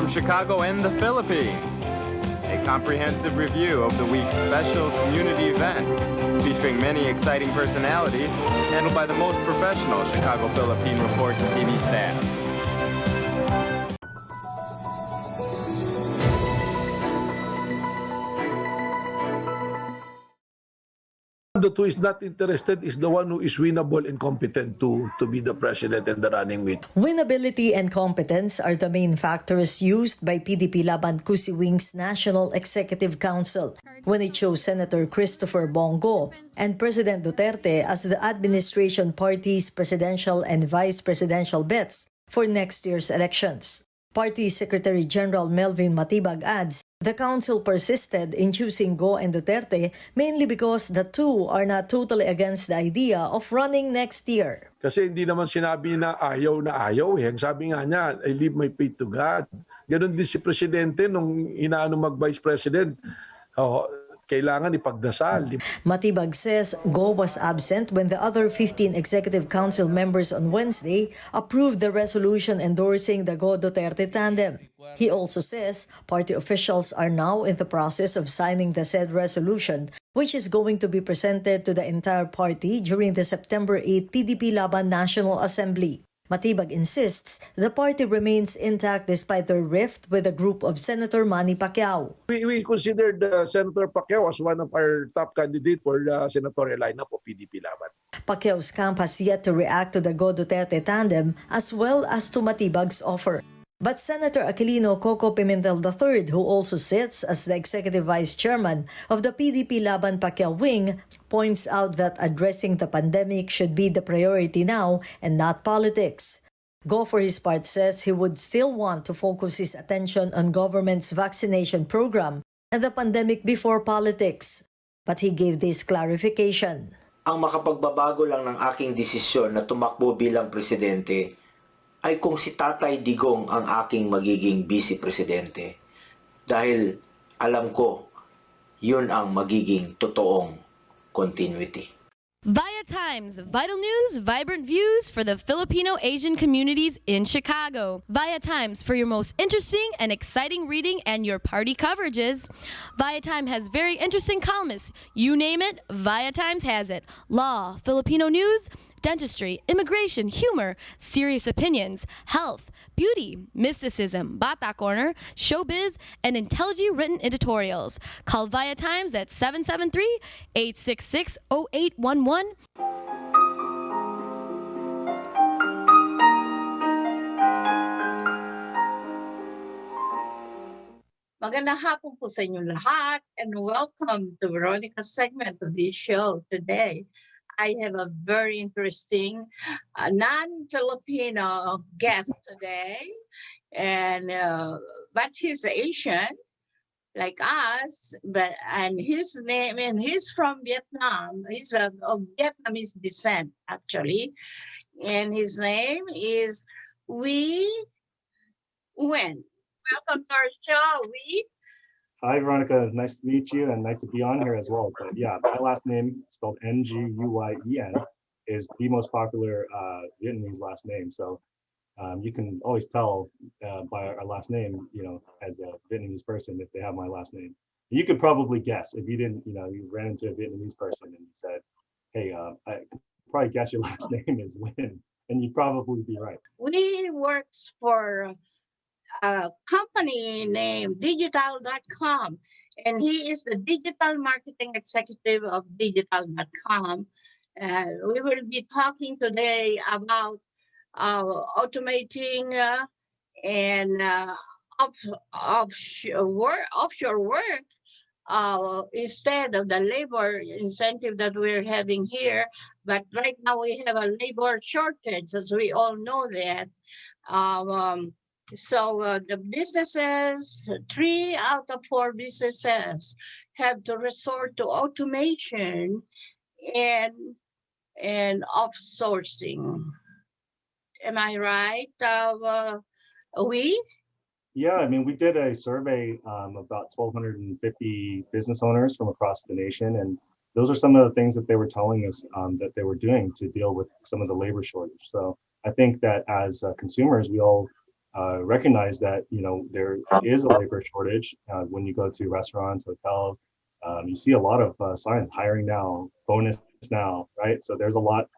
from Chicago and the Philippines. A comprehensive review of the week's special community events, featuring many exciting personalities, handled by the most professional Chicago Philippine Reports TV staff. Who is not interested is the one who is winnable and competent to be the president and the running mate. Winnability and competence are the main factors used by PDP Laban Kusiwing's National Executive Council when it chose Senator Christopher Bongo and President Duterte as the administration party's presidential and vice presidential bets for next year's elections. Party Secretary General Melvin Matibag adds the council persisted in choosing Go and Duterte mainly because the two are not totally against the idea of running next year. Kasi hindi naman sinabi na ayaw eh. Ang sabi nga niya, I leave my faith to God. Ganon din si Presidente nung inaano mag-Vice President. Kailangan ipagdasal. Matibag says Go was absent when the other 15 Executive Council members on Wednesday approved the resolution endorsing the Go Duterte tandem. He also says party officials are now in the process of signing the said resolution, which is going to be presented to the entire party during the September 8 PDP Laban National Assembly. Matibag insists the party remains intact despite their rift with a group of Senator Manny Pacquiao. We considered Senator Pacquiao as one of our top candidates for the senatorial lineup of PDP Laban. Pacquiao's camp has yet to react to the Go Duterte tandem as well as to Matibag's offer. But Senator Aquilino Coco Pimentel III, who also sits as the executive vice chairman of the PDP Laban Pacquiao wing, points out that addressing the pandemic should be the priority now and not politics. Go, for his part, says he would still want to focus his attention on government's vaccination program and the pandemic before politics. But he gave this clarification. Ang makapagbabago lang ng aking desisyon na tumakbo bilang presidente ay kung si Tatay Digong ang aking magiging vice-presidente. Dahil alam ko, yun ang magiging totoong continuity. Via Times, vital news, vibrant views for the Filipino-Asian communities in Chicago. Via Times for your most interesting and exciting reading and your party coverages. Via Times has very interesting columnists. You name it, Via Times has it. Law, Filipino news, dentistry, immigration, humor, serious opinions, health, beauty, mysticism, Bata Corner, showbiz, and intelligently written editorials. Call Via Times at 773-866-0811. Magandang hapon po sa inyong lahat and welcome to Veronica's segment of this show today. I have a very interesting non-Filipino guest today, and but he's Asian, like us. And his name, and he's from Vietnam. He's of Vietnamese descent, actually, and his name is Uy Nguyen. Welcome to our show, Uy. Hi, Veronica. Nice to meet you and nice to be on here as well. But yeah, my last name, spelled Nguyen, is the most popular Vietnamese last name. So you can always tell by our last name, as a Vietnamese person, if they have my last name. You could probably guess if you didn't, you ran into a Vietnamese person and you said, hey, I could probably guess your last name is Nguyen, and you'd probably be right. We works for a company named digital.com, and he is the digital marketing executive of digital.com. We will be talking today about automating and offshore work instead of the labor incentive that we're having here. But right now we have a labor shortage, as we all know that. So the businesses, 3 out of 4 businesses have to resort to automation and offsourcing. Am I right? Yeah, I mean, we did a survey about 1,250 business owners from across the nation, and those are some of the things that they were telling us that they were doing to deal with some of the labor shortage. So I think that as consumers, we all recognize that there is a labor shortage. When you go to restaurants, hotels, you see a lot of signs: hiring now, bonus now, right? So there's a lot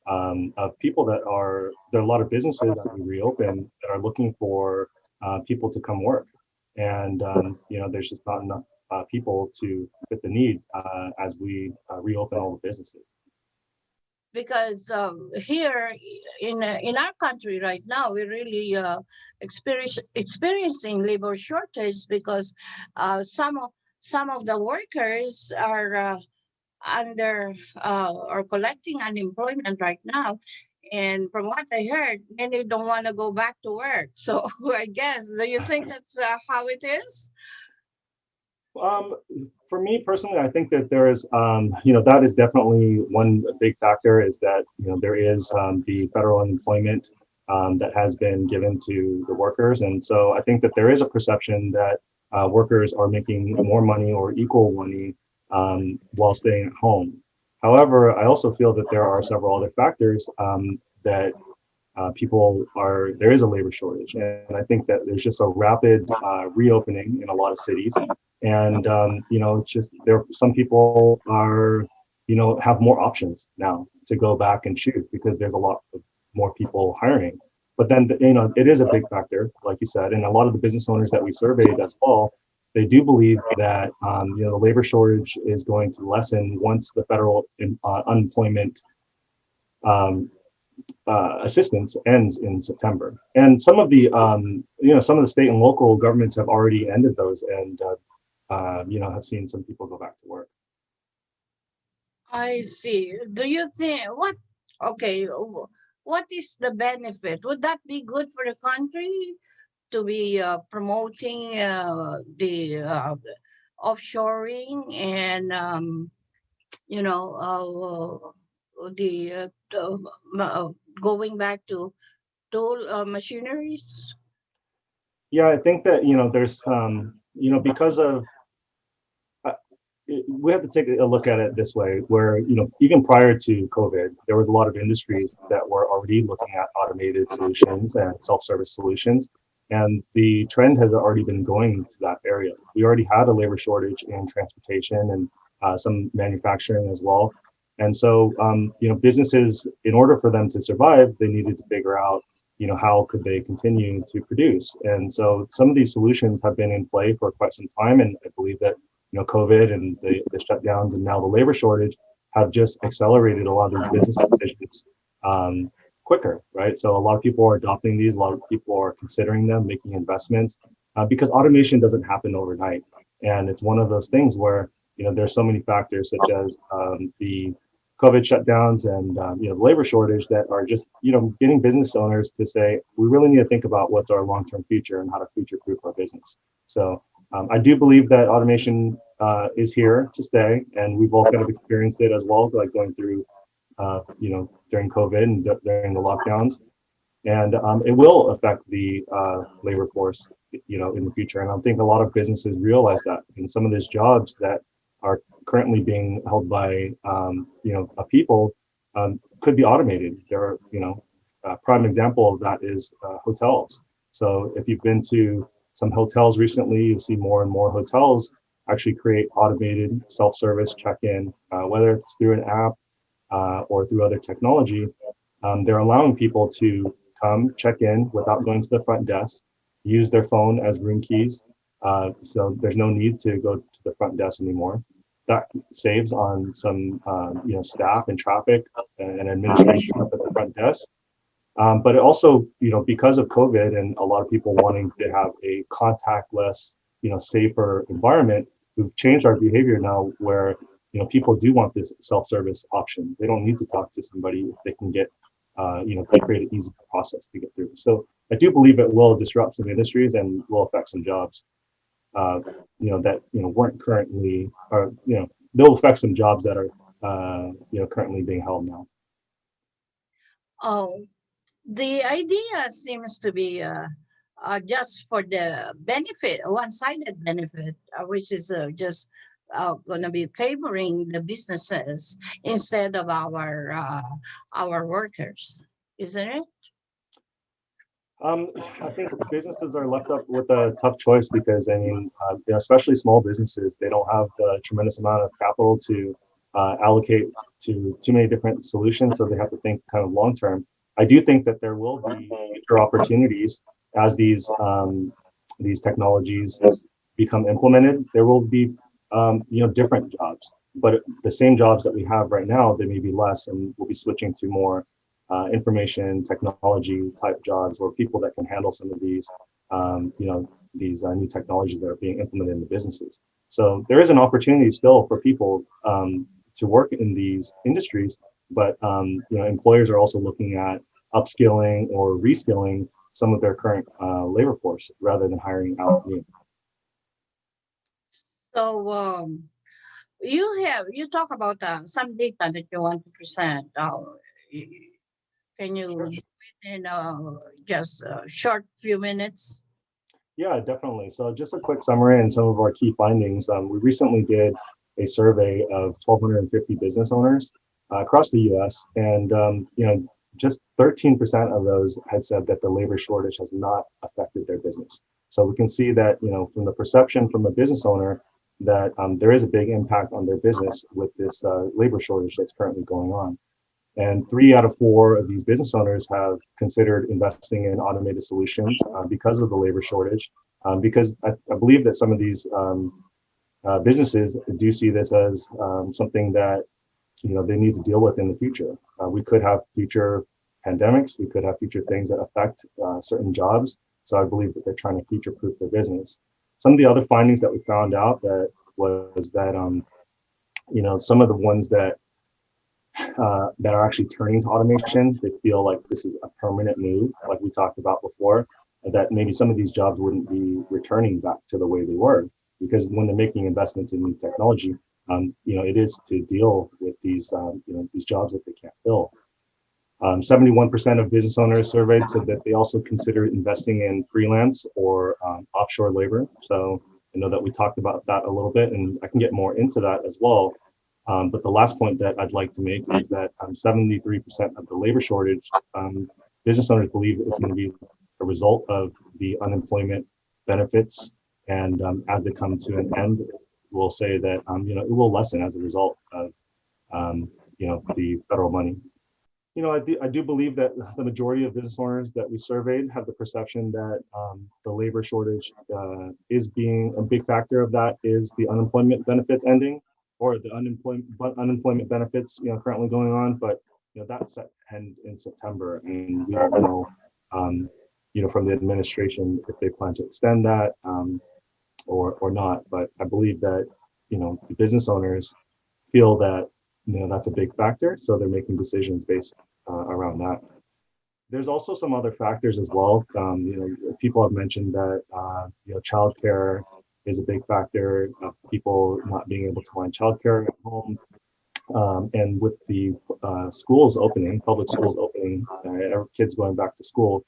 of people there are a lot of businesses that we reopen that are looking for people to come work, and there's just not enough people to fit the need as we reopen all the businesses. Because here in our country right now, we're really experiencing labor shortage because some of the workers are under or collecting unemployment right now. And from what I heard, many don't want to go back to work. So I guess, do you think that's how it is? For me personally, I think that there is, that is definitely one big factor, is that, there is the federal unemployment that has been given to the workers. And so I think that there is a perception that workers are making more money or equal money while staying at home. However, I also feel that there are several other factors that there is a labor shortage. And I think that there's just a rapid reopening in a lot of cities. And, it's just some people are, have more options now to go back and choose because there's a lot of more people hiring. But then, it is a big factor, like you said, and a lot of the business owners that we surveyed as well, they do believe that, the labor shortage is going to lessen once the federal unemployment assistance ends in September. And some of the, some of the state and local governments have already ended those and, have seen some people go back to work. I see. Do you think okay, what is the benefit? Would that be good for the country to be promoting the offshoring and, going back to tool machineries? Yeah, I think that, there's, because of, we have to take a look at it this way, where, even prior to COVID, there was a lot of industries that were already looking at automated solutions and self-service solutions. And the trend has already been going to that area. We already had a labor shortage in transportation and some manufacturing as well. And so, businesses, in order for them to survive, they needed to figure out, how could they continue to produce? And so some of these solutions have been in play for quite some time. And I believe that, COVID and the shutdowns and now the labor shortage have just accelerated a lot of these business decisions quicker, right? So a lot of people are adopting these, a lot of people are considering them, making investments, because automation doesn't happen overnight. And it's one of those things where, there's so many factors such as the COVID shutdowns and the labor shortage that are just getting business owners to say, we really need to think about what's our long-term future and how to future-proof our business. So I do believe that automation is here to stay, and we've all kind of experienced it as well, like going through during COVID and during the lockdowns, and it will affect the labor force in the future. And I think a lot of businesses realize that, and some of these jobs that are currently being held by people could be automated. There are a prime example of that is hotels. So if you've been to some hotels recently, you see more and more hotels actually create automated self-service check-in, whether it's through an app or through other technology. They're allowing people to come check in without going to the front desk, use their phone as room keys. So there's no need to go to the front desk anymore. That saves on some staff and traffic and administration up at the front desk. But it also, because of COVID and a lot of people wanting to have a contactless, safer environment, we've changed our behavior now where, people do want this self-service option. They don't need to talk to somebody if they can get, create an easy process to get through. So I do believe it will disrupt some industries and will affect some jobs, that, weren't currently, or, they'll affect some jobs that are, currently being held now. Oh, the idea seems to be just for the benefit, a one-sided benefit, which is just going to be favoring the businesses instead of our workers, isn't it? I think businesses are left up with a tough choice because I mean, especially small businesses, they don't have the tremendous amount of capital to allocate to too many different solutions, so they have to think kind of long term. I do think that there will be future opportunities as these technologies become implemented. There will be different jobs, but the same jobs that we have right now, they may be less, and we'll be switching to more information technology type jobs, or people that can handle some of these new technologies that are being implemented in the businesses. So there is an opportunity still for people to work in these industries, but employers are also looking at upskilling or reskilling some of their current labor force rather than hiring out new. So you talk about some data that you want to present. Y- can you Sure. do it in just a short few minutes? Yeah, definitely. So just a quick summary and some of our key findings. We recently did a survey of 1,250 business owners across the U.S. and just 13% of those had said that the labor shortage has not affected their business. So we can see that from the perception from a business owner that there is a big impact on their business with this labor shortage that's currently going on. And 3 out of 4 of these business owners have considered investing in automated solutions because of the labor shortage. Because I believe that some of these businesses do see this as something that they need to deal with in the future. We could have future pandemics. We could have future things that affect certain jobs. So I believe that they're trying to future-proof their business. Some of the other findings that we found out that was that some of the ones that are actually turning to automation, they feel like this is a permanent move, like we talked about before, that maybe some of these jobs wouldn't be returning back to the way they were, because when they're making investments in new technology, it is to deal with these jobs that they can't fill. 71% of business owners surveyed said that they also consider investing in freelance or offshore labor. So I know that we talked about that a little bit, and I can get more into that as well. But the last point that I'd like to make is that 73% of the labor shortage, business owners believe it's going to be a result of the unemployment benefits. And as they come to an end, we'll say that it will lessen as a result of the federal money. I do believe that the majority of business owners that we surveyed have the perception that the labor shortage is being a big factor of that is the unemployment benefits ending, or the unemployment benefits currently going on. But that's set to end in September, and we don't know from the administration if they plan to extend that or not. But I believe that the business owners feel that that's a big factor, so they're making decisions based around that. There's also some other factors as well. People have mentioned that childcare is a big factor of people not being able to find childcare at home. And with the schools opening, public schools opening, kids going back to school,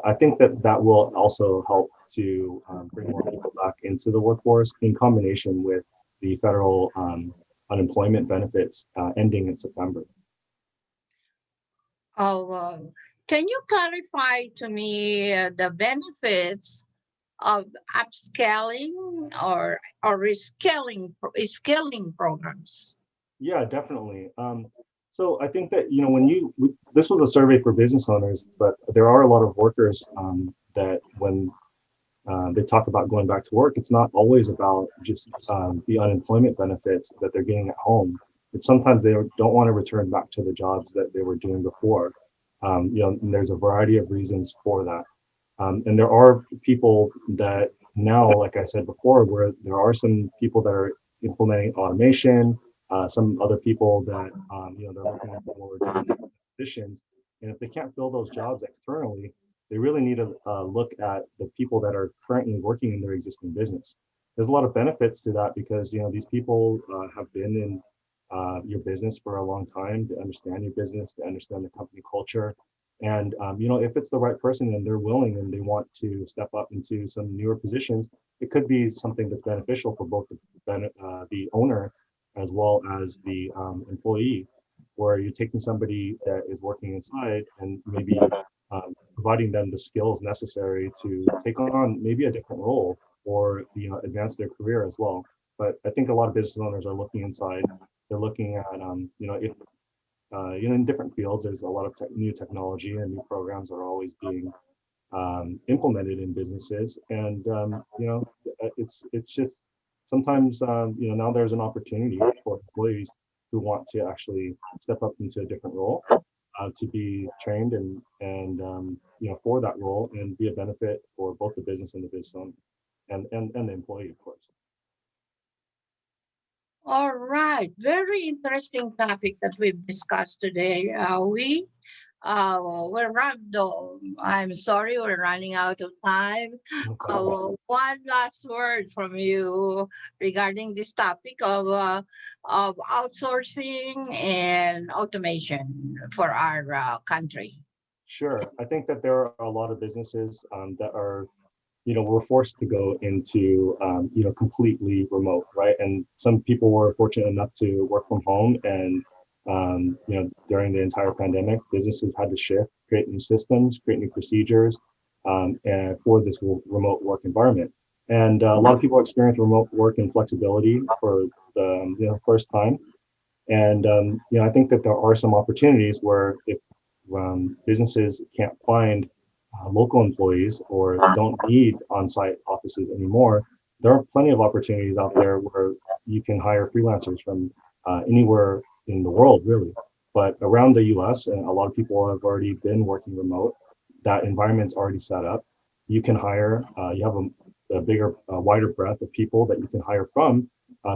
I think that will also help to bring more people back into the workforce in combination with the federal unemployment benefits ending in September. Can you clarify to me the benefits of upscaling or reskilling programs? Yeah, definitely. So I think that this was a survey for business owners, but there are a lot of workers that when they talk about going back to work, it's not always about just the unemployment benefits that they're getting at home. It's sometimes they don't want to return back to the jobs that they were doing before. And there's a variety of reasons for that. And there are people that now, like I said before, where there are some people that are implementing automation, some other people that they're looking for different positions, and if they can't fill those jobs externally, they really need to look at the people that are currently working in their existing business. There's a lot of benefits to that because these people have been in your business for a long time, to understand your business, to understand the company culture. And if it's the right person and they're willing and they want to step up into some newer positions, it could be something that's beneficial for both the owner as well as the employee, where you're taking somebody that is working inside and maybe providing them the skills necessary to take on maybe a different role or advance their career as well. But I think a lot of business owners are looking inside. They're looking at if in different fields, there's a lot of new technology and new programs are always being implemented in businesses, and it's just sometimes now there's an opportunity for employees who want to actually step up into a different role to be trained and for that role and be a benefit for both the business and the business owner and the employee, of course. All right, very interesting topic that we've discussed today. I'm sorry, we're running out of time. No problem. One last word from you regarding this topic of outsourcing and automation for our country. Sure. I think that there are a lot of businesses that are, were forced to go into, completely remote, right? And some people were fortunate enough to work from home, and during the entire pandemic, businesses had to shift, create new systems, create new procedures, and for this remote work environment. And a lot of people experience remote work and flexibility for the first time. And I think that there are some opportunities where if businesses can't find local employees or don't need on-site offices anymore, there are plenty of opportunities out there where you can hire freelancers from anywhere in the world, really. But around the US, and a lot of people have already been working remote, that environment's already set up. You can hire, you have a bigger, wider breadth of people that you can hire from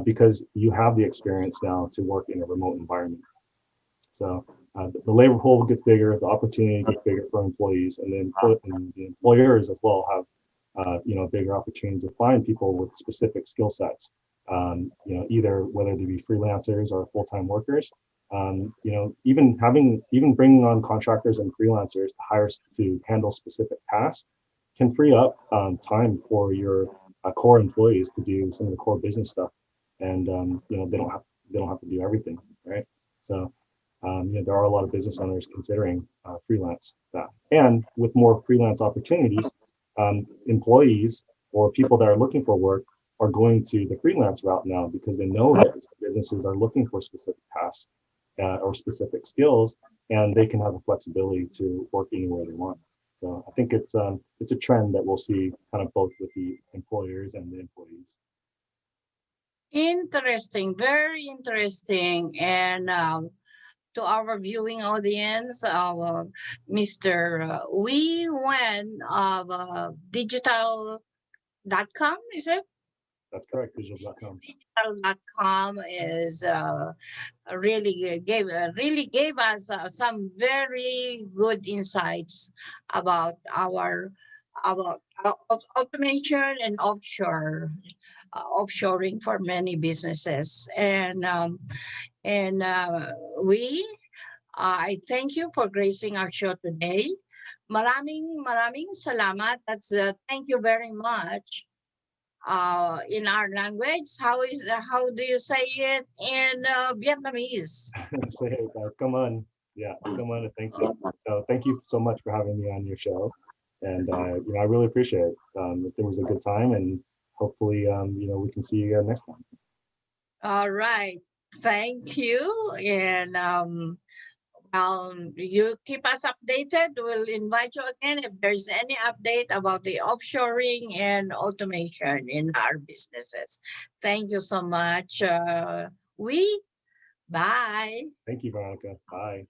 because you have the experience now to work in a remote environment. So the labor pool gets bigger, the opportunity gets bigger for employees, and then the employers as well have a bigger opportunity to find people with specific skill sets. Either whether they be freelancers or full-time workers, even bringing on contractors and freelancers to hire to handle specific tasks can free up time for your core employees to do some of the core business stuff, and they don't have to do everything, right? So there are a lot of business owners considering freelance that, and with more freelance opportunities, employees or people that are looking for work are going to the freelance route now because they know that businesses are looking for specific tasks or specific skills, and they can have the flexibility to work anywhere they want. So I think it's a trend that we'll see kind of both with the employers and the employees. Interesting, very interesting. And to our viewing audience, Mr. Wee Wen of digital.com, is it? That's correct, digital.com. Digital.com is really gave us some very good insights about automation and offshoring for many businesses. And I thank you for gracing our show today. Maraming salamat. That's thank you very much. In our language, how do you say it in Vietnamese? Say it, come on. Yeah, come on, thank you. So thank you so much for having me on your show. And I really appreciate it. It was a good time, and hopefully we can see you again next time. All right. Thank you. And you keep us updated. We'll invite you again if there's any update about the offshoring and automation in our businesses. Thank you so much. Bye. Thank you, Veronica. Bye.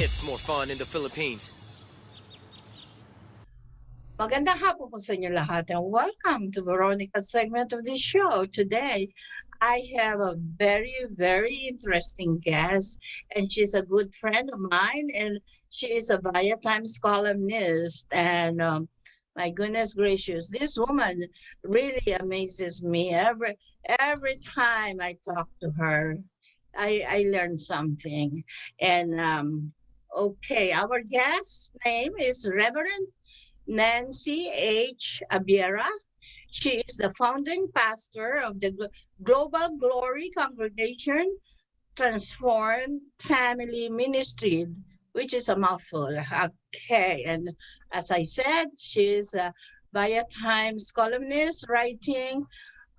It's more fun in the Philippines. Magandang hapon po sa inyo lahat, and welcome to Veronica's segment of this show. Today, I have a very, very interesting guest, and she's a good friend of mine, and she is a Via Times columnist. And My goodness gracious, this woman really amazes me. Every time I talk to her, I learn something. And okay, our guest name is Reverend Nancy H. Abiera. She is the founding pastor of the Global Glory Congregation Transformed Family Ministry, which is a mouthful. Okay, and as I said, she's a Via Times columnist writing.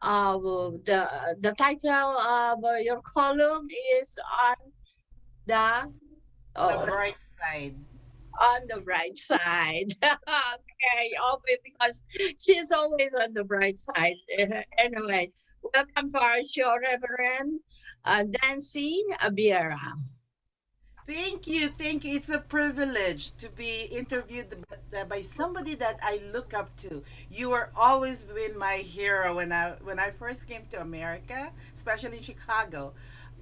The title of your column is the The oh, bright side. on the bright side. Okay, always because she's always on the bright side. Anyway, welcome to our show, Reverend Nancy Abiera. Thank you. Thank you. It's a privilege to be interviewed by somebody that I look up to. You were always been my hero when I first came to America, especially in Chicago.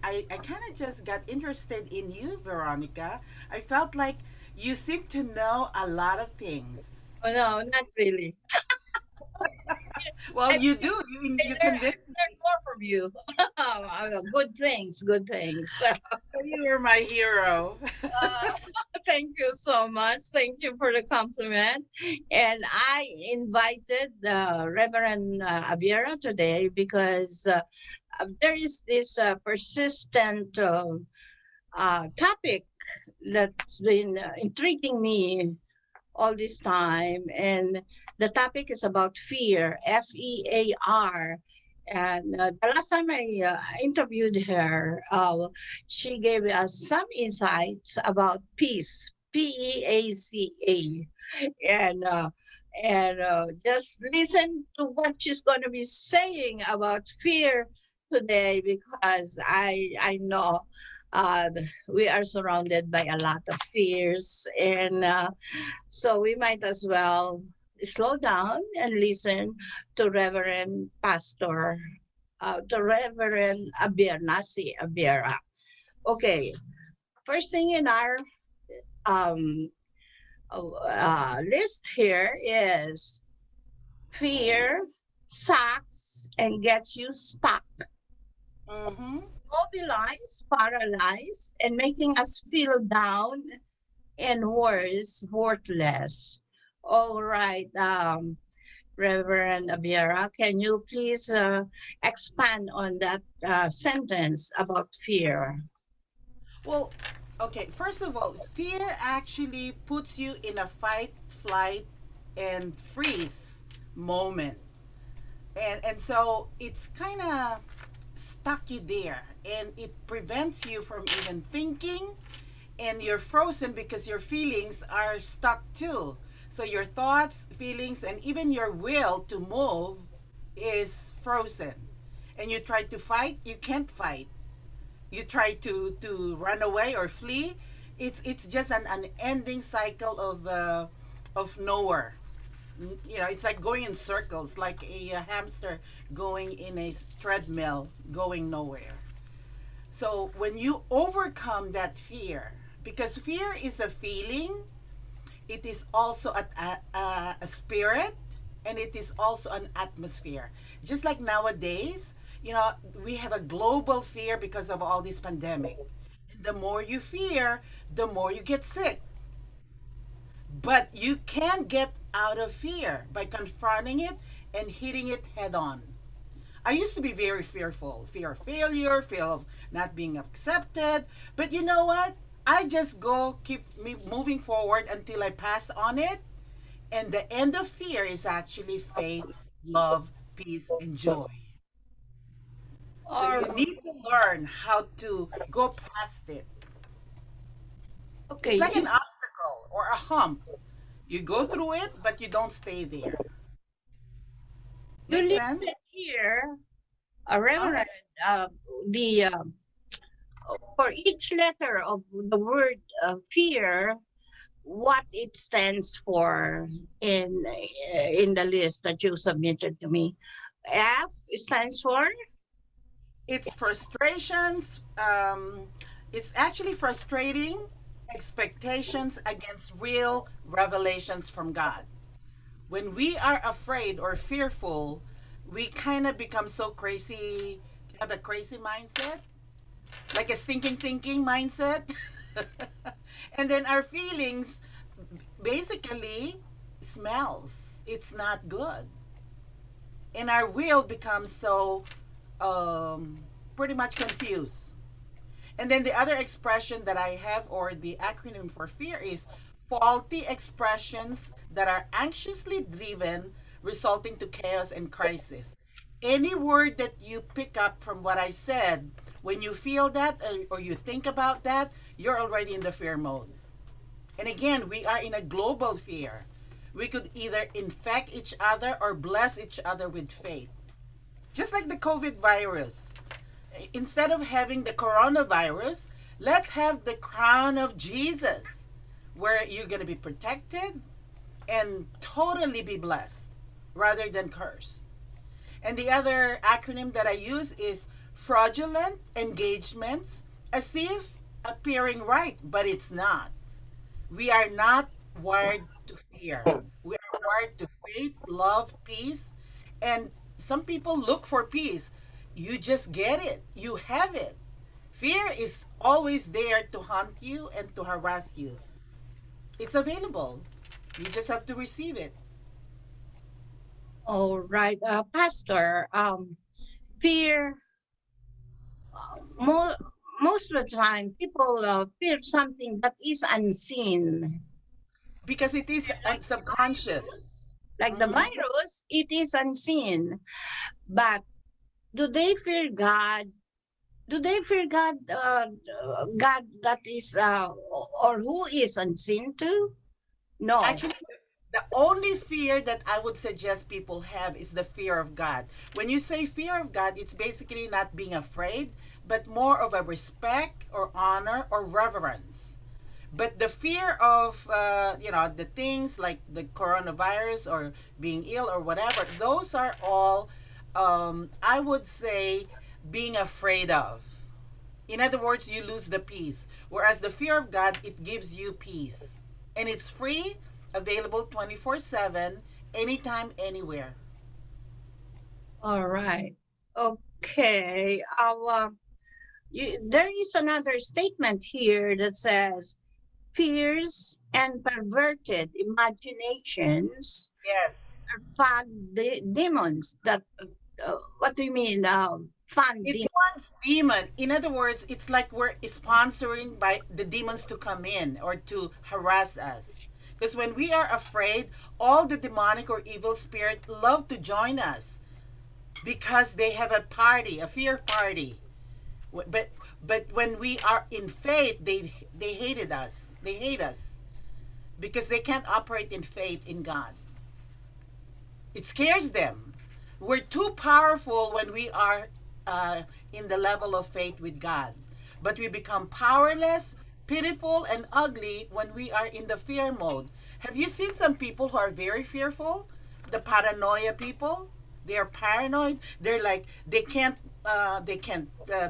I kind of just got interested in you, Veronica. I felt like you seem to know a lot of things. Oh, no, not really. Well, I, you do. You convinced learn me. more from you. Good things, good things. You were my hero. Thank you so much. Thank you for the compliment. And I invited Reverend Abiera today because there is this persistent topic that's been intriguing me all this time. And the topic is about fear, FEAR. And the last time I interviewed her, she gave us some insights about peace, PEACA. And just listen to what she's going to be saying about fear today, because I know uh, we are surrounded by a lot of fears, and so we might as well slow down and listen to Reverend Pastor, to Reverend Nasi Abiera. Okay, first thing in our um, list here is fear sucks and gets you stuck, Mm-hmm. mobilized, paralyzed, and making us feel down and worse, worthless. All right, Reverend Abiera, can you please expand on that sentence about fear? Well, okay, first of all, fear actually puts you in a fight, flight, and freeze moment. And so it's kind of stuck you there, and it prevents you from even thinking, and you're frozen because your feelings are stuck too. So your thoughts, feelings, and even your will to move is frozen. And you try to fight, you can't fight. You try to run away or flee, it's just an unending cycle of nowhere. It's like going in circles, like a hamster going in a treadmill, going nowhere. So when you overcome that fear, because fear is a feeling, it is also a spirit, and it is also an atmosphere. Just like nowadays, we have a global fear because of all this pandemic. And the more you fear, the more you get sick. But you can get out of fear by confronting it and hitting it head on. I used to be very fearful, fear of failure, fear of not being accepted. But you know what? I just keep me moving forward until I pass on it. And the end of fear is actually faith, love, peace, and joy. So Or you need to learn how to go past it. It's okay, like an obstacle or a hump. You go through it, but you don't stay there. you Make sense? listed here, a Huh? Reverend, the for each letter of the word fear, what it stands for in the list that you submitted to me. F stands for It's frustrations. It's actually frustrating expectations against real revelations from God. When we are afraid or fearful, we kind of become so crazy, have a crazy mindset, like a stinking thinking mindset. And then our feelings basically smells. It's not good. And our will becomes so um, pretty much confused. And then the other expression that I have, or the acronym for fear, is faulty expressions that are anxiously driven, resulting to chaos and crisis. Any word that you pick up from what I said, when you feel that or you think about that, you're already in the fear mode. And again, we are in a global fear. We could either infect each other or bless each other with faith. Just like the COVID virus. Instead of having the coronavirus, let's have the crown of Jesus, where you're going to be protected and totally be blessed rather than cursed. And the other acronym that I use is fraudulent engagements, as if appearing right, but it's not. We are not wired to fear. We are wired to faith, love, peace. And some people look for peace. You just get it. You have it. Fear is always there to hunt you and to harass you. It's available. You just have to receive it. All right, Pastor. Fear. Mo- Most of the time, people fear something that is unseen. Because it is Like the subconscious. virus. Like the Mhm. virus, it is unseen. But do they fear God? Do they fear God? God that is, or who is unseen too? No. Actually, the only fear that I would suggest people have is the fear of God. When you say fear of God, it's basically not being afraid, but more of a respect or honor or reverence. But the fear of, the things like the coronavirus or being ill or whatever, those are all, I would say, being afraid of. In other words, you lose the peace. Whereas the fear of God, it gives you peace. And it's free, available 24/7, anytime, anywhere. All right. Okay. There is another statement here that says fears and perverted imaginations Yes. are demons. What do you mean? Fun It demons. wants demon. In other words, it's like we're sponsoring by the demons to come in or to harass us. Because when we are afraid, all the demonic or evil spirit love to join us because they have a party, a fear party. But when we are in faith, they hated us. They hate us because they can't operate in faith in God. It scares them. We're too powerful when we are in the level of faith with God. But we become powerless, pitiful, and ugly when we are in the fear mode. Have you seen some people who are very fearful? The paranoia people? They are paranoid. They're like they can't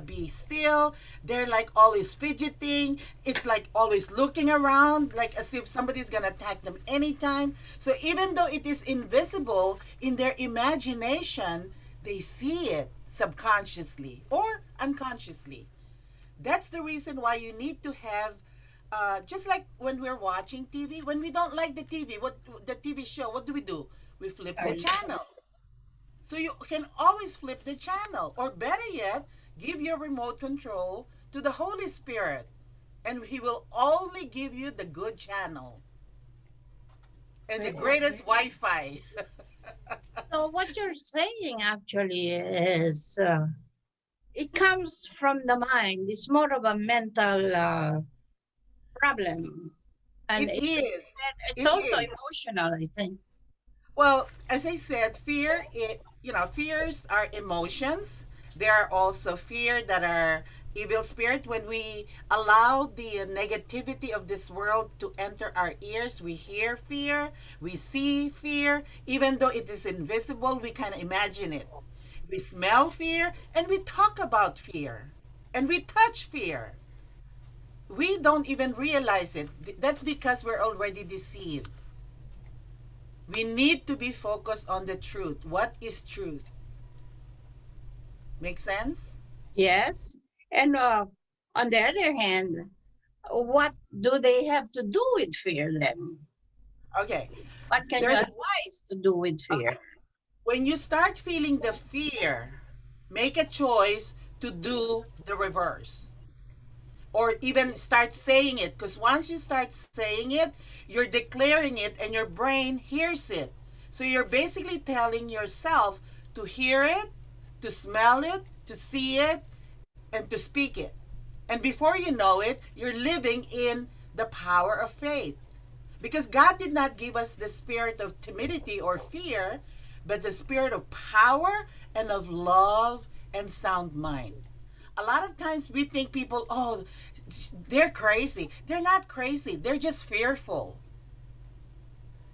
be still. They're like always fidgeting. It's like always looking around, like as if somebody's gonna attack them anytime. So even though it is invisible in their imagination, they see it subconsciously or unconsciously. That's the reason why you need to have, just like when we're watching TV, when we don't like the TV, what the TV show, what do? We flip the channel. So you can always flip the channel, or better yet, give your remote control to the Holy Spirit, and He will only give you the good channel and the greatest Wi-Fi. So what you're saying actually is it comes from the mind. It's more of a mental problem, and It is. it's It also is. emotional, I think. Well, as I said, fears are emotions. There are also fear that are evil spirit. When we allow the negativity of this world to enter our ears, we hear fear, we see fear, even though it is invisible, we can imagine it. We smell fear and we talk about fear and we touch fear. We don't even realize it. That's because we're already deceived. We need to be focused on the truth. What is truth? Make sense? Yes. And on the other hand, what do they have to do with fear then? Okay. What can you There's advise to do with fear? okay. When you start feeling the fear, make a choice to do the reverse. Or even start saying it, because once you start saying it, you're declaring it and your brain hears it. So you're basically telling yourself to hear it, to smell it, to see it, and to speak it. And before you know it, you're living in the power of faith. Because God did not give us the spirit of timidity or fear, but the spirit of power and of love and sound mind. A lot of times we think people, oh, they're crazy. They're not crazy, they're just fearful.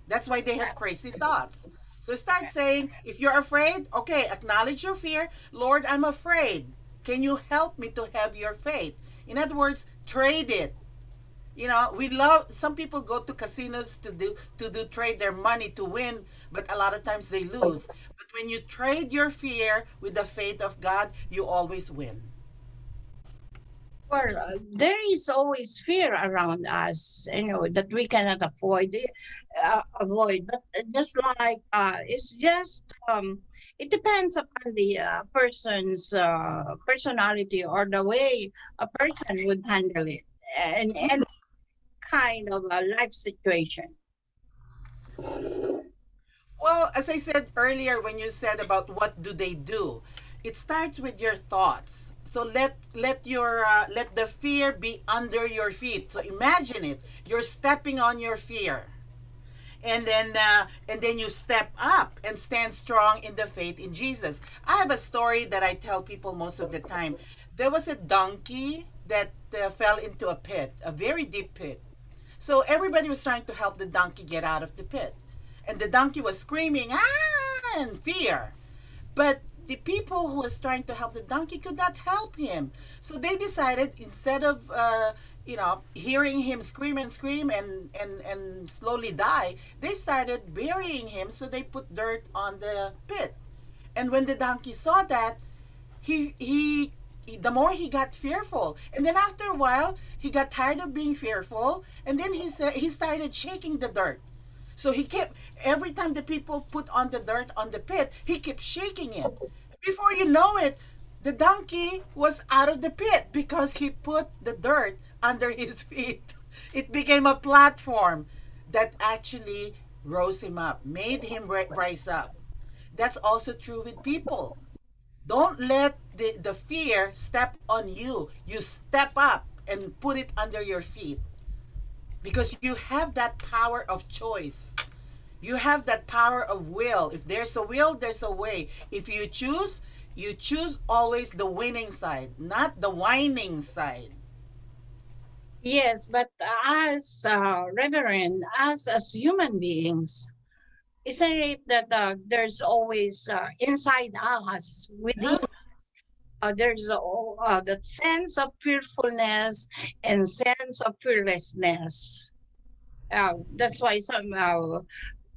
That's why they have crazy thoughts. So start saying, if you're afraid, okay, acknowledge your fear. Lord, I'm afraid. Can you help me to have your faith? In other words, trade it. You know, we love, some people go to casinos to do trade their money to win, but a lot of times they lose. But when you trade your fear with the faith of God, you always win. Well, there is always fear around us, that we cannot avoid. But just like it's just it depends upon the person's personality or the way a person would handle it, and any kind of a life situation. Well, as I said earlier, when you said about what do they do, it starts with your thoughts. So let the fear be under your feet. So imagine it. You're stepping on your fear, and then you step up and stand strong in the faith in Jesus. I have a story that I tell people most of the time. There was a donkey that fell into a pit, a very deep pit. So everybody was trying to help the donkey get out of the pit. And the donkey was screaming, ah, in fear. But the people who was trying to help the donkey could not help him. So they decided, instead of hearing him scream and slowly die, they started burying him. So they put dirt on the pit. And when the donkey saw that, the more he got fearful, and then after a while he got tired of being fearful, and then he started shaking the dirt. So he kept, every time the people put on the dirt on the pit, he kept shaking it. Before you know it, the donkey was out of the pit because he put the dirt under his feet. It became a platform that actually rose him up, made him rise up. That's also true with people. Don't let the fear step on you. You step up and put it under your feet, because you have that power of choice. You have that power of will. If there's a will, there's a way. If you choose always the winning side, not the whining side. Yes, but as Reverend, as human beings, isn't it that there's always inside us, within us, there's that sense of fearfulness and sense of fearlessness. That's why some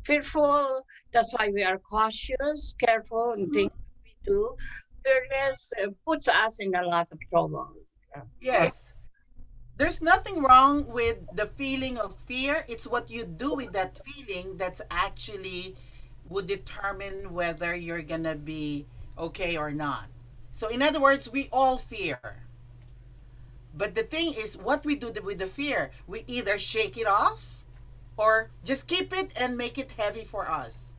fearful. That's why we are cautious, careful in things we do. Fearless puts us in a lot of trouble. Yes. There's nothing wrong with the feeling of fear. It's what you do with that feeling that's actually would determine whether you're gonna be okay or not. So in other words, we all fear. But the thing is, what we do with the fear, we either shake it off or just keep it and make it heavy for us.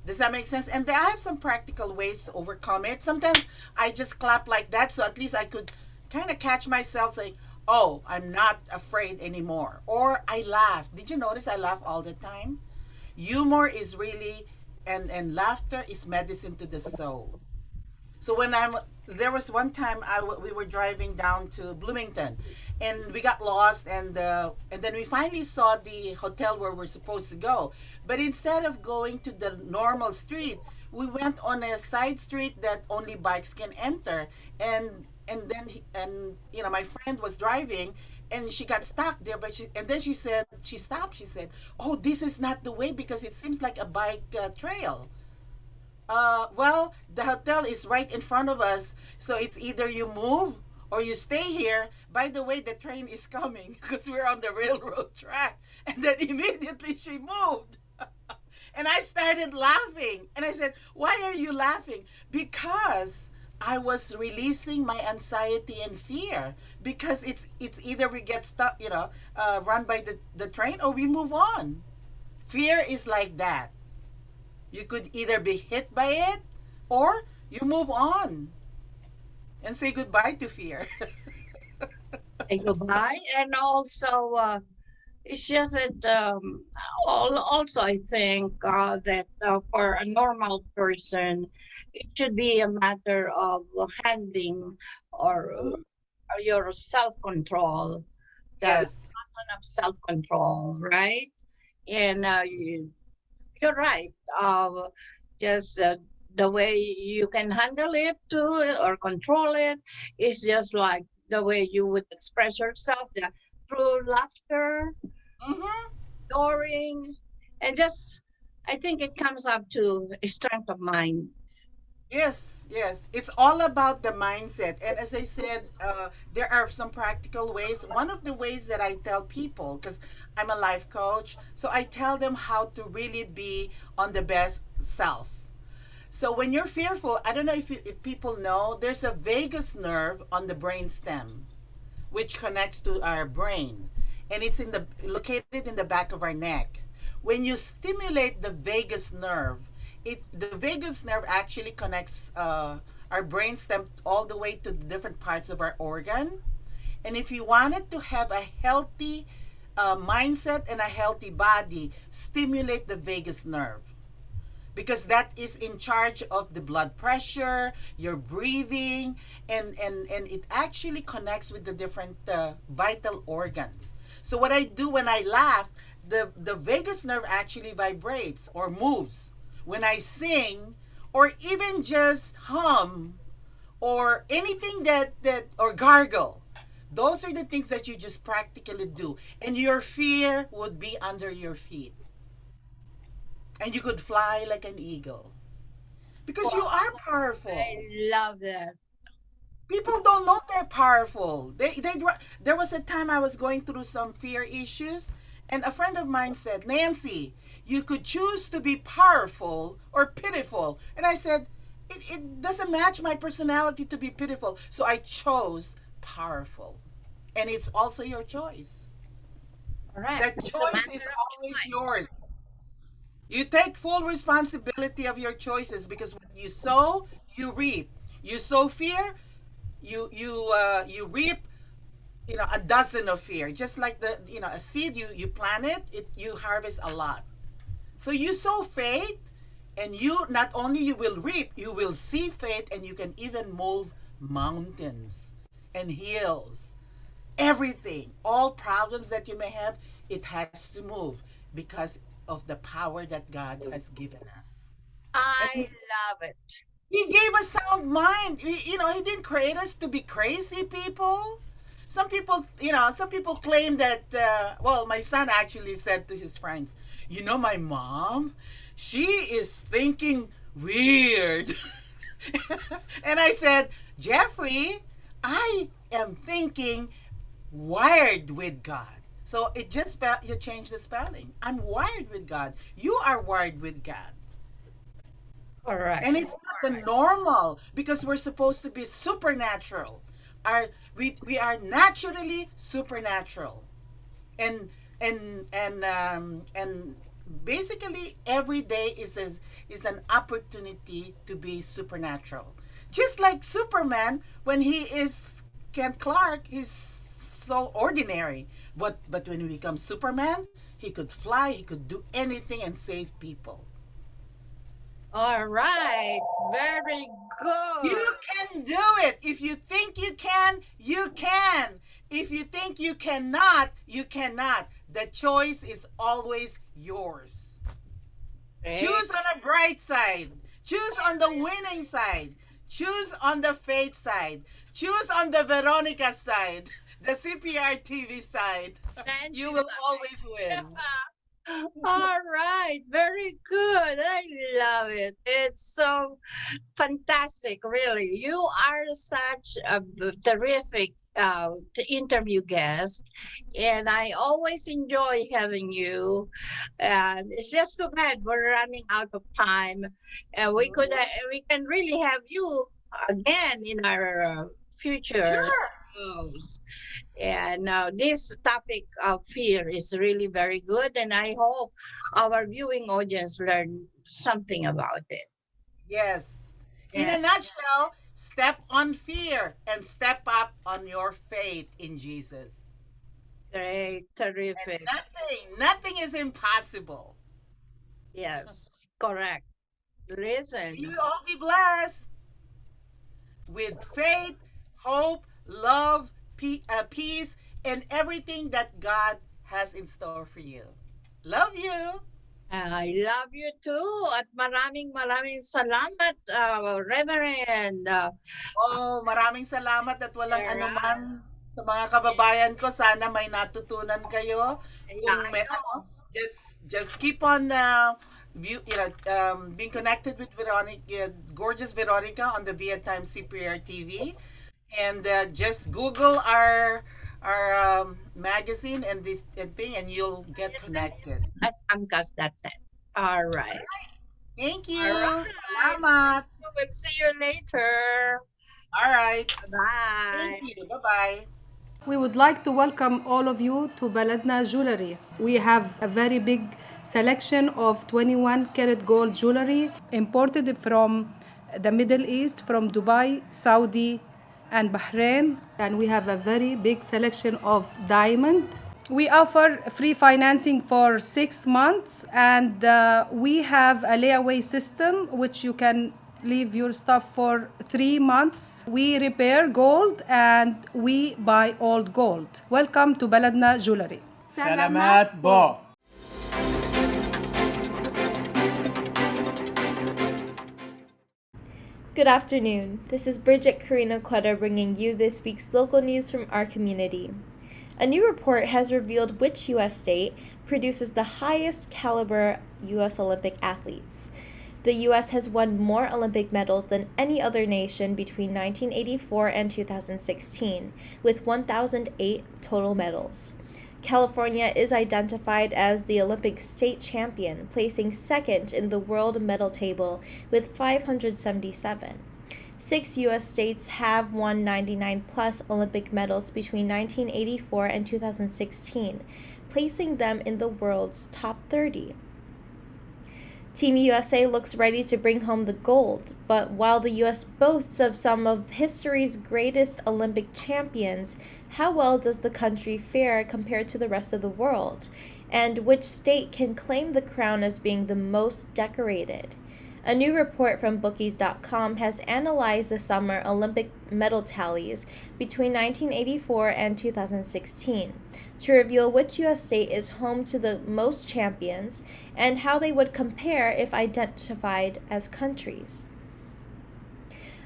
Does that make sense? And I have some practical ways to overcome it. Sometimes I just clap like that, so at least I could kind of catch myself saying, oh, I'm not afraid anymore. Or I laugh. Did you notice I laugh all the time? Humor is really, and laughter is medicine to the soul. So there was one time we were driving down to Bloomington, and we got lost, and then we finally saw the hotel where we're supposed to go. But instead of going to the normal street, we went on a side street that only bikes can enter, and then my friend was driving, and she got stuck there. And then she said, she stopped. She said, "Oh, this is not the way because it seems like a bike trail." Well, the hotel is right in front of us, so it's either you move or you stay here. By the way, the train is coming because we're on the railroad track. And then immediately she moved. And I started laughing. And I said, "Why are you laughing?" Because I was releasing my anxiety and fear. Because it's either we get stuck, run by the train, or we move on. Fear is like that. You could either be hit by it or you move on and say goodbye to fear. Say goodbye. And also, it's just that also I think that for a normal person, it should be a matter of handling or Mhm. your self-control, the Yes. pattern of self-control, right? And you're right. Just the way you can handle it too or control it is just like the way you would express yourself through laughter, Hmm. adoring, and just I think it comes up to a strength of mind. Yes, yes. It's all about the mindset. And as I said, there are some practical ways. One of the ways that I tell people, because I'm a life coach, so I tell them how to really be on the best self. So when you're fearful, I don't know if people know, there's a vagus nerve on the brain stem, which connects to our brain, and it's located in the back of our neck. When you stimulate the vagus nerve, the vagus nerve actually connects our brain stem all the way to the different parts of our organ. And if you wanted to have a healthy mindset and a healthy body, stimulate the vagus nerve, because that is in charge of the blood pressure, your breathing, and it actually connects with the different vital organs. So what I do when I laugh, the vagus nerve actually vibrates or moves. When I sing, or even just hum, or anything that or gargle, those are the things that you just practically do, and your fear would be under your feet, and you could fly like an eagle. Because you Wow, are powerful. I love that. People don't know they're powerful. There was a time I was going through some fear issues, and a friend of mine said, "Nancy, you could choose to be powerful or pitiful." And I said, it doesn't match my personality to be pitiful. So I chose powerful. And it's also your choice. Correct. The It's a choice is matter of always choice. yours. You take full responsibility of your choices, because what you sow, you reap. You sow fear, you reap, a dozen of fear. Just like a seed, you plant it, you harvest a lot. So you sow faith, and you not only you will reap, you will see faith, and you can even move mountains and hills. Everything, all problems that you may have, it has to move because of the power that God has given us. I And love it. He gave us sound mind. He didn't create us to be crazy people. Some people claim that, well, my son actually said to his friends, my mom, she is thinking weird. And I said, "Jeffrey, I am thinking wired with God." So you change the spelling. I'm wired with God. You are wired with God. Correct. And it's not the normal, because we're supposed to be supernatural. We are naturally supernatural. And and basically every day is an opportunity to be supernatural. Just like Superman, when he is Kent Clark, he's so ordinary. But when he becomes Superman, he could fly, he could do anything and save people. All right. Very good. You can do it. If you think you can, you can. If you think you cannot, you cannot. The choice is always yours. Great. Choose on a bright side. Choose on the winning side. Choose on the faith side. Choose on the Veronica side. The CPR TV side. You will always win. All right, very good. I love it. It's so fantastic, really. You are such a terrific interview guest, and I always enjoy having you. And it's just too bad we're running out of time, and we can really have you again in our future Sure. shows. And this topic of fear is really very good, and I hope our viewing audience learn something about it. Yes. In Yeah, a nutshell, step on fear and step up on your faith in Jesus. great, And terrific. nothing is impossible. Yes, correct. Listen, You all be blessed with faith, hope, love, peace, and everything that God has in store for you. Love you. I love you too. At maraming salamat, Reverend. Oh, maraming salamat at walang Sarah. anuman sa mga kababayan ko. Sana may natutunan kayo. Yeah, Kung I may know. just keep on being connected with Veronica, gorgeous Veronica on the Via Time CPR TV, and just Google our magazine and this and thing, and you'll get connected. At Amcast.net. All right. Thank All you. right. Salamat. We'll see you later. All right. Bye. Thank you. Bye-bye. We would like to welcome all of you to Baladna Jewelry. We have a very big selection of 21 karat gold jewelry imported from the Middle East, from Dubai, Saudi, and Bahrain. And we have a very big selection of diamond. We offer free financing for 6 months, and we have a layaway system which you can leave your stuff for 3 months. We repair gold and we buy old gold. Welcome to Baladna Jewelry. Salamat po. Good afternoon. This is Bridget Carino Quetta bringing you this week's local news from our community. A new report has revealed which U.S. state produces the highest caliber U.S. Olympic athletes. The U.S. has won more Olympic medals than any other nation between 1984 and 2016, with 1,008 total medals. California is identified as the Olympic state champion, placing second in the world medal table with 577. 6 U.S. states have won 99-plus Olympic medals between 1984 and 2016, placing them in the world's top 30. Team USA looks ready to bring home the gold, but while the U.S. boasts of some of history's greatest Olympic champions, how well does the country fare compared to the rest of the world? And which state can claim the crown as being the most decorated? A new report from Bookies.com has analyzed the summer Olympic medal tallies between 1984 and 2016 to reveal which U.S. state is home to the most champions and how they would compare if identified as countries.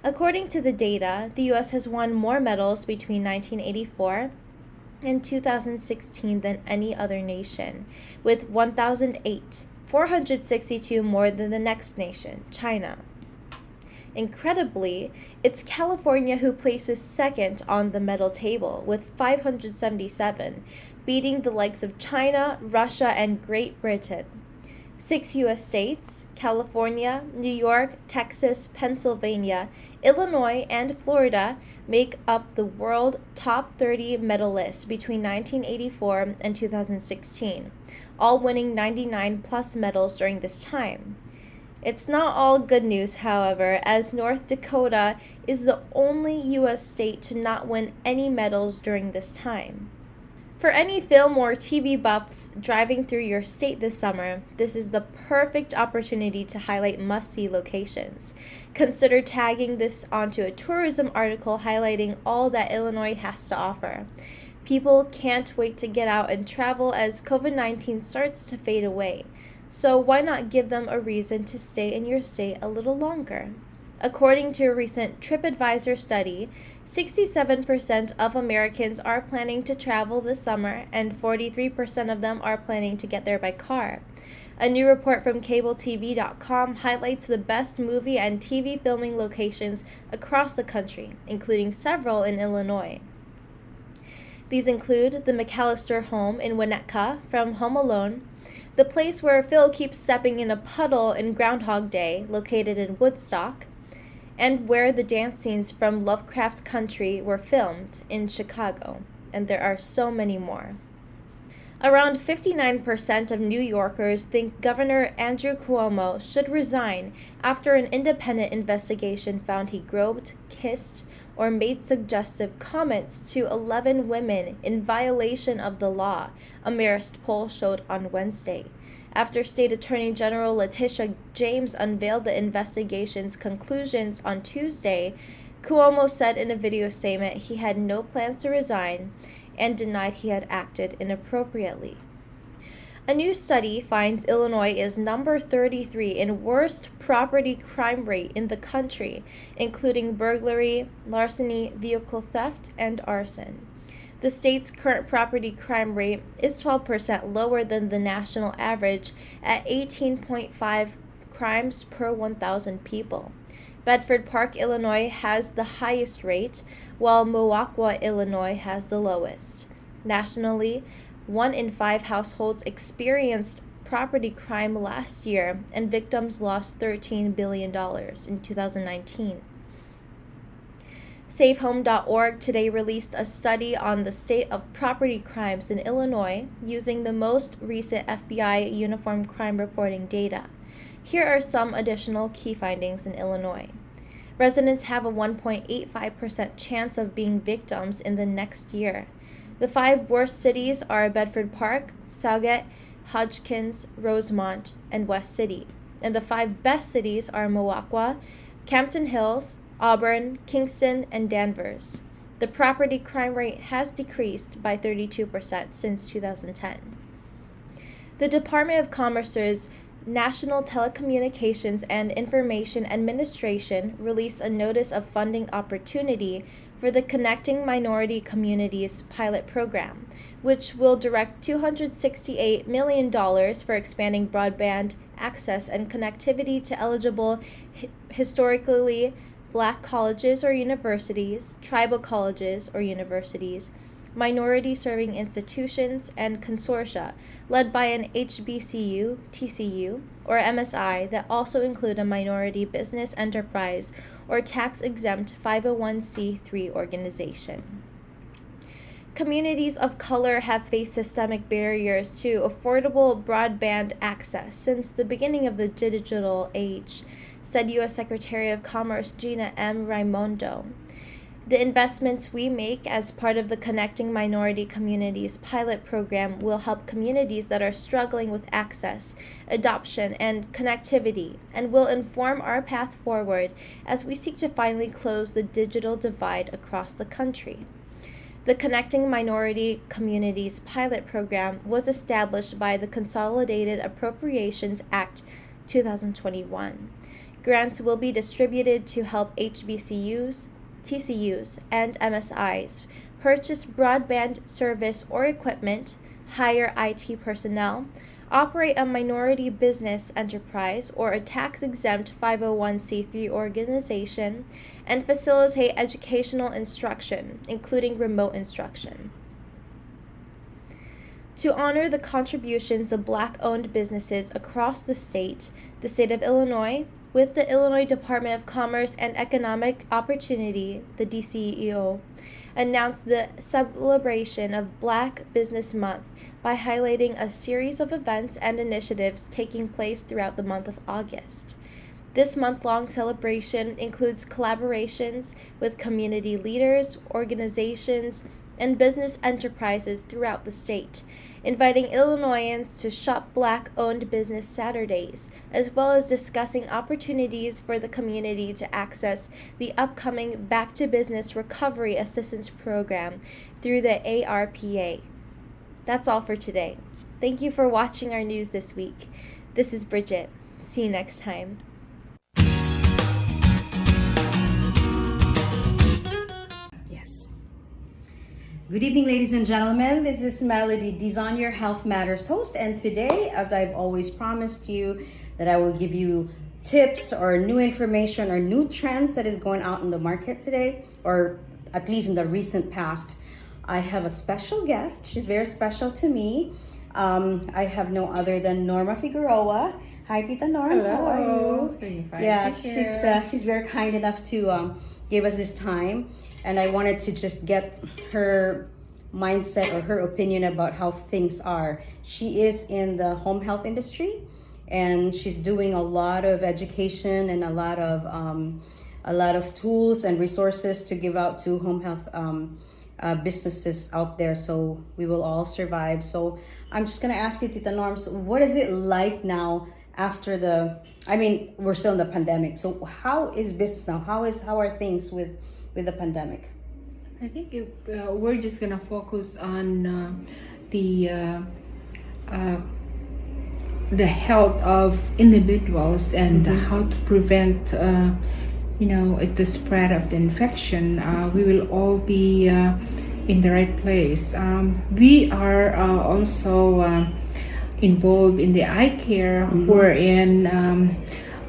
According to the data, the U.S. has won more medals between 1984 and 2016 than any other nation, with 1,008. 462 more than the next nation, China. Incredibly, it's California who places second on the medal table with 577, beating the likes of China, Russia, and Great Britain. 6 U.S. states, California, New York, Texas, Pennsylvania, Illinois, and Florida, make up the world top 30 medal list between 1984 and 2016, all winning 99-plus medals during this time. It's not all good news, however, as North Dakota is the only U.S. state to not win any medals during this time. For any film or TV buffs driving through your state this summer, this is the perfect opportunity to highlight must-see locations. Consider tagging this onto a tourism article highlighting all that Illinois has to offer. People can't wait to get out and travel as COVID-19 starts to fade away, so why not give them a reason to stay in your state a little longer? According to a recent TripAdvisor study, 67% of Americans are planning to travel this summer, and 43% of them are planning to get there by car. A new report from Cprtv.com highlights the best movie and TV filming locations across the country, including several in Illinois. These include the McAllister home in Winnetka from Home Alone, the place where Phil keeps stepping in a puddle in Groundhog Day, located in Woodstock, and where the dance scenes from Lovecraft Country were filmed in Chicago. And there are so many more. Around 59% of New Yorkers think Governor Andrew Cuomo should resign after an independent investigation found he groped, kissed, or made suggestive comments to 11 women in violation of the law, a Marist poll showed on Wednesday. After State Attorney General Letitia James unveiled the investigation's conclusions on Tuesday, Cuomo said in a video statement he had no plans to resign and denied he had acted inappropriately. A new study finds Illinois is number 33 in worst property crime rate in the country, including burglary, larceny, vehicle theft, and arson. The state's current property crime rate is 12% lower than the national average at 18.5 crimes per 1,000 people. Bedford Park, Illinois has the highest rate, while Milwaukee, Illinois has the lowest. Nationally, 1 in 5 households experienced property crime last year, and victims lost $13 billion in 2019. SafeHome.org today released a study on the state of property crimes in Illinois using the most recent FBI uniform crime reporting data. Here are some additional key findings in Illinois. Residents have a 1.85% chance of being victims in the next year. The 5 worst cities are Bedford Park, Sauget, Hodgkins, Rosemont, and West City. And the 5 best cities are Milwaukee, Campton Hills, Auburn, Kingston, and Danvers. The property crime rate has decreased by 32% since 2010. The Department of Commerce's National Telecommunications and Information Administration released a notice of funding opportunity for the Connecting Minority Communities pilot program, which will direct $268 million for expanding broadband access and connectivity to eligible historically Black colleges or universities, tribal colleges or universities, minority-serving institutions, and consortia led by an HBCU, TCU, or MSI that also include a minority business enterprise or tax-exempt 501c3 organization. Communities of color have faced systemic barriers to affordable broadband access since the beginning of the digital age, said U.S. Secretary of Commerce Gina M. Raimondo. The investments we make as part of the Connecting Minority Communities pilot program will help communities that are struggling with access, adoption, and connectivity, and will inform our path forward as we seek to finally close the digital divide across the country. The Connecting Minority Communities pilot program was established by the Consolidated Appropriations Act 2021. Grants will be distributed to help HBCUs, TCUs, and MSIs purchase broadband service or equipment, hire IT personnel, operate a minority business enterprise or a tax-exempt 501c3 organization, and facilitate educational instruction, including remote instruction. To honor the contributions of Black-owned businesses across the state of Illinois, with the Illinois Department of Commerce and Economic Opportunity, the DCEO, announced the celebration of Black Business Month by highlighting a series of events and initiatives taking place throughout the month of August. This month-long celebration includes collaborations with community leaders, organizations, and business enterprises throughout the state, inviting Illinoisans to shop Black-owned business Saturdays, as well as discussing opportunities for the community to access the upcoming Back to Business Recovery Assistance Program through the ARPA. That's all for today. Thank you for watching our news this week. This is Bridget. See you next time. Good evening, ladies and gentlemen. This is Melody Dizon, your Health Matters host. And today, as I've always promised you, that I will give you tips or new information or new trends that is going out in the market today, or at least in the recent past. I have a special guest. She's very special to me. I have no other than Norma Figueroa. Hi, Tita Norms. Hello. How are you? Doing fine. Yeah, Thank she's very kind enough to give us this time, and I wanted to just get her mindset or her opinion about how things are. She is in the home health industry, and she's doing a lot of education and a lot of tools and resources to give out to home health businesses out there, so we will all survive. So I'm just gonna ask you, Tita Norms, what is it like now after we're still in the pandemic, so how is business now? How are things with the pandemic? I think we're just gonna focus on the health of individuals and how to prevent the spread of the infection. We will all be in the right place. We are also involved in the eye care, wherein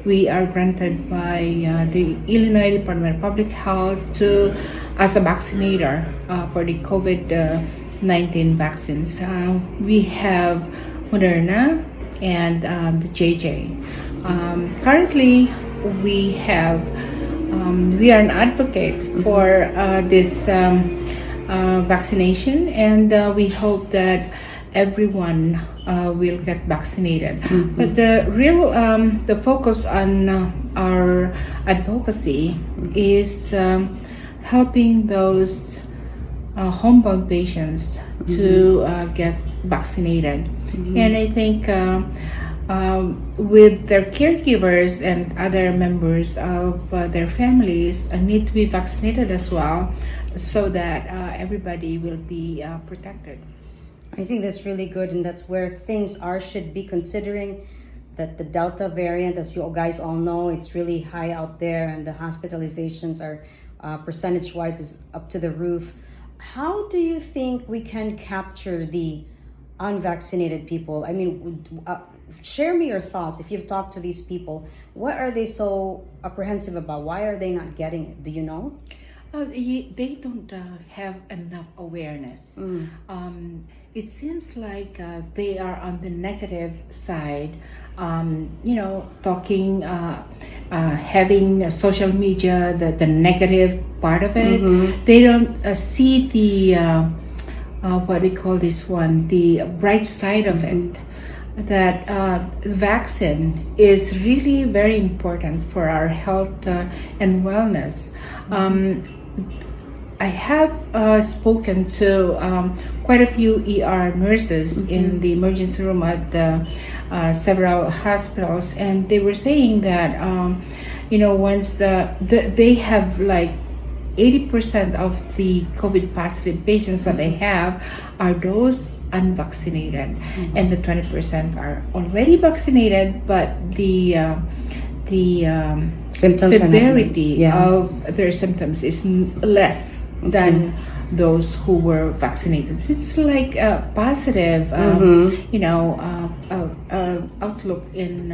we are granted by the Illinois Department of Public Health as a vaccinator for the COVID-19 vaccines. We have Moderna and the JJ. Currently, we are an advocate for this vaccination, and we hope that everyone will get vaccinated. But the real the focus on our advocacy is helping those homebound patients to get vaccinated. And I think with their caregivers and other members of their families need to be vaccinated as well, so that everybody will be protected. I think that's really good, and that's where things should be, considering that the Delta variant, as you guys all know, it's really high out there, and the hospitalizations are percentage-wise is up to the roof. How do you think we can capture the unvaccinated people? I mean, share me your thoughts. If you've talked to these people, what are they so apprehensive about? Why are they not getting it? Do you know? They don't have enough awareness. It seems like they are on the negative side, talking, having social media, the negative part of it. They don't see the, what do you call this one, the bright side of it. That the vaccine is really very important for our health and wellness. I have spoken to quite a few ER nurses in the emergency room at several hospitals, and they were saying that once they have like 80% of the COVID positive patients that they have are those unvaccinated, and the 20% are already vaccinated, but the severity of their symptoms is less than those who were vaccinated. It's like a positive, outlook in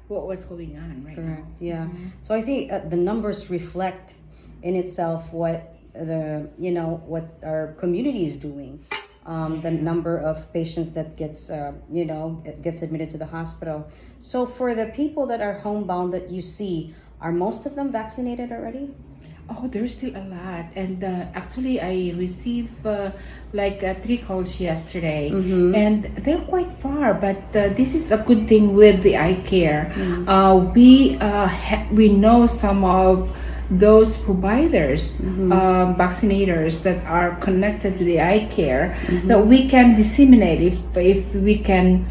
what was going on right now. Yeah. So I think the numbers reflect in itself what our community is doing. The number of patients that gets admitted to the hospital. So for the people that are homebound that you see, are most of them vaccinated already? Oh, there's still a lot, and actually I received 3 calls yesterday, and they're quite far. But this is a good thing with the eye care. We know some of those providers, vaccinators that are connected to the eye care, that we can disseminate if we can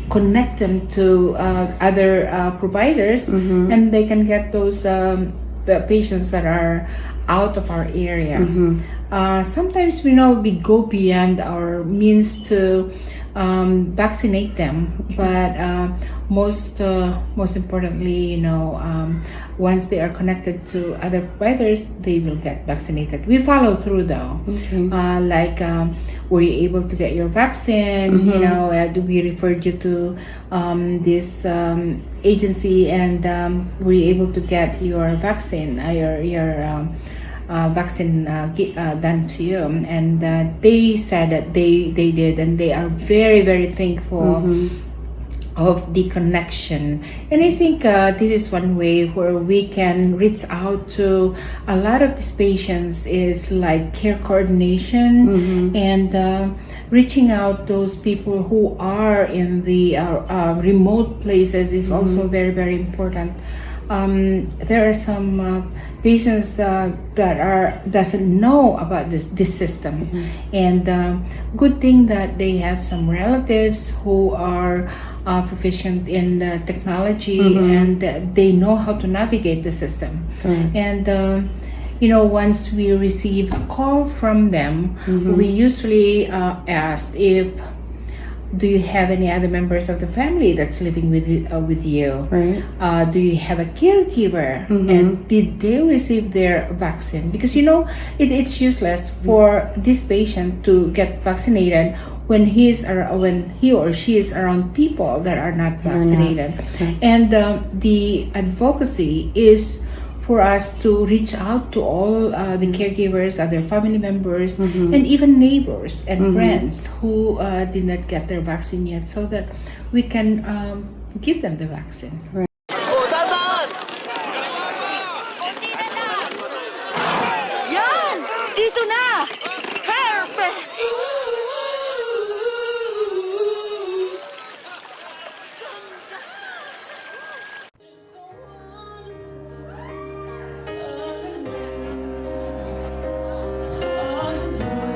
connect them to other providers, and they can get those the patients that are out of our area. Sometimes we go beyond our means to vaccinate them. But most importantly, once they are connected to other providers, they will get vaccinated. We follow through though. Were you able to get your vaccine? We referred you to this agency, and were you able to get your vaccine, your vaccine done to you? And they said that they did, and they are very, very thankful of the connection. And I think this is one way where we can reach out to a lot of these patients, is like care coordination and reaching out those people who are in the remote places is also very, very important. There are some patients that doesn't know about this system, and good thing that they have some relatives who are proficient in technology, and they know how to navigate the system. And once we receive a call from them, we usually ask if, do you have any other members of the family that's living with you? Do you have a caregiver? And did they receive their vaccine? Because it's useless for this patient to get vaccinated when he or she is around people that are not vaccinated. And the advocacy is for us to reach out to all the caregivers, other family members, and even neighbors and friends who did not get their vaccine yet, so that we can give them the vaccine. Yan! Dito na! Perfect! It's hard to